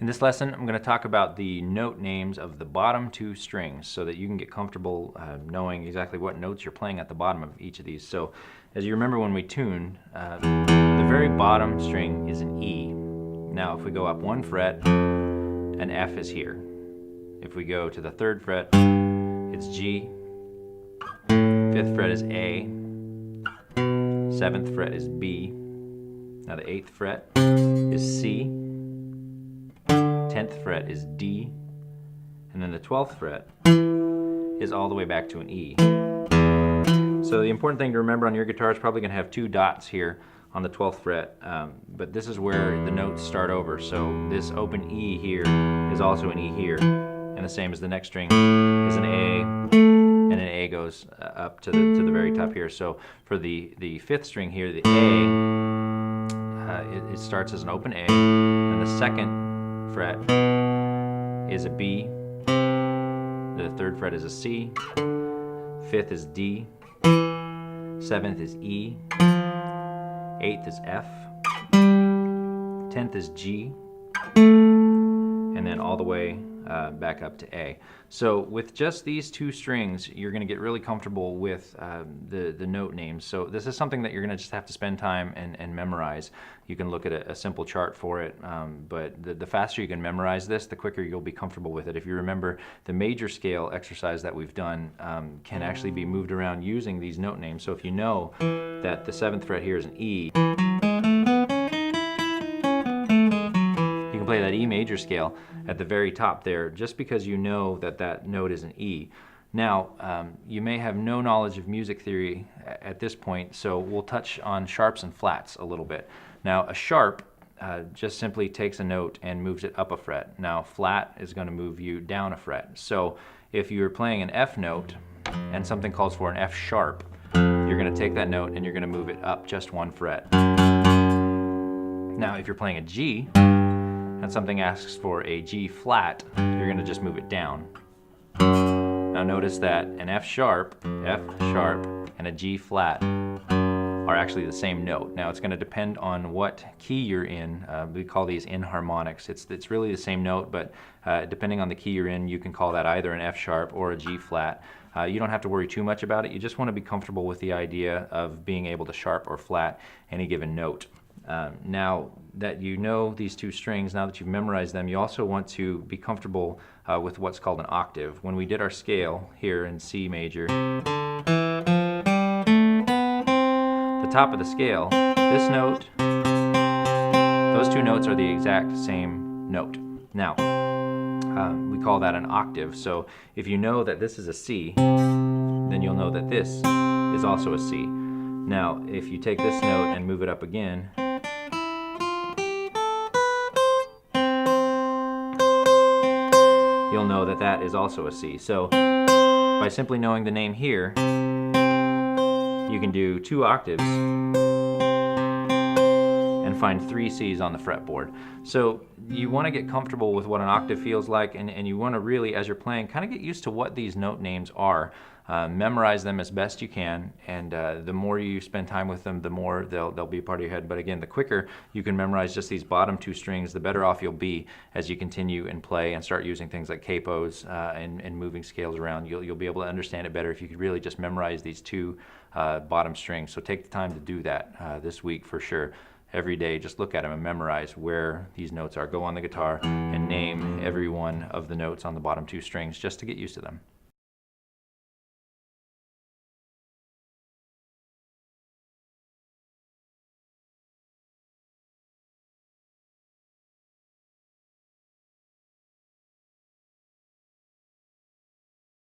In this lesson, I'm going to talk about the note names of the bottom two strings so that you can get comfortable knowing exactly what notes you're playing at the bottom of each of these. So as you remember when we tune, the very bottom string is an E. Now if we go up one fret, an F is here. If we go to the third fret, it's G. Fifth fret is A. Seventh fret is B. Now the eighth fret is C. 10th fret is D, and then the 12th fret is all the way back to an E. So the important thing to remember on your guitar is probably going to have two dots here on the 12th fret, but this is where the notes start over. So this open E here is also an E here, and the same as the next string is an A, and an A goes up to the very top here. So for the fifth string here, the A, it starts as an open A, and the second fret is a B, the third fret is a C, fifth is D, seventh is E, eighth is F, 10th is G, and then all the way back up to A. So with just these two strings, you're going to get really comfortable with the note names. So this is something that you're going to just have to spend time and memorize. You can look at a simple chart for it, but the faster you can memorize this, the quicker you'll be comfortable with it. If you remember, the major scale exercise that we've done can actually be moved around using these note names. So if you know that the 7th fret here is an E, play that E major scale at the very top there just because you know that that note is an E. Now, you may have no knowledge of music theory at this point, so we'll touch on sharps and flats a little bit. Now, a sharp just simply takes a note and moves it up a fret. Now, flat is going to move you down a fret. So if you're playing an F note and something calls for an F sharp, you're going to take that note and you're going to move it up just one fret. Now, if you're playing a G, and something asks for a G flat, you're going to just move it down. Now notice that an F sharp, and a G flat are actually the same note. Now it's going to depend on what key you're in. We call these inharmonics. It's really the same note, but depending on the key you're in, you can call that either an F sharp or a G flat. You don't have to worry too much about it. You just want to be comfortable with the idea of being able to sharp or flat any given note. Now that you know these two strings, now that you've memorized them, you also want to be comfortable with what's called an octave. When we did our scale here in C major, the top of the scale, this note, those two notes are the exact same note. Now, we call that an octave. So if you know that this is a C, then you'll know that this is also a C. Now, if you take this note and move it up again, you'll know that that is also a C. So by simply knowing the name here, you can do 2 octaves and find 3 C's on the fretboard. So you want to get comfortable with what an octave feels like, and you want to really, as you're playing, kind of get used to what these note names are. Memorize them as best you can, and the more you spend time with them, the more they'll be a part of your head. But again, the quicker you can memorize just these bottom 2 strings, the better off you'll be as you continue and play and start using things like capos and moving scales around. You'll be able to understand it better if you could really just memorize these 2 bottom strings. So take the time to do that this week for sure. Every day, just look at them and memorize where these notes are. Go on the guitar and name every one of the notes on the bottom 2 strings just to get used to them.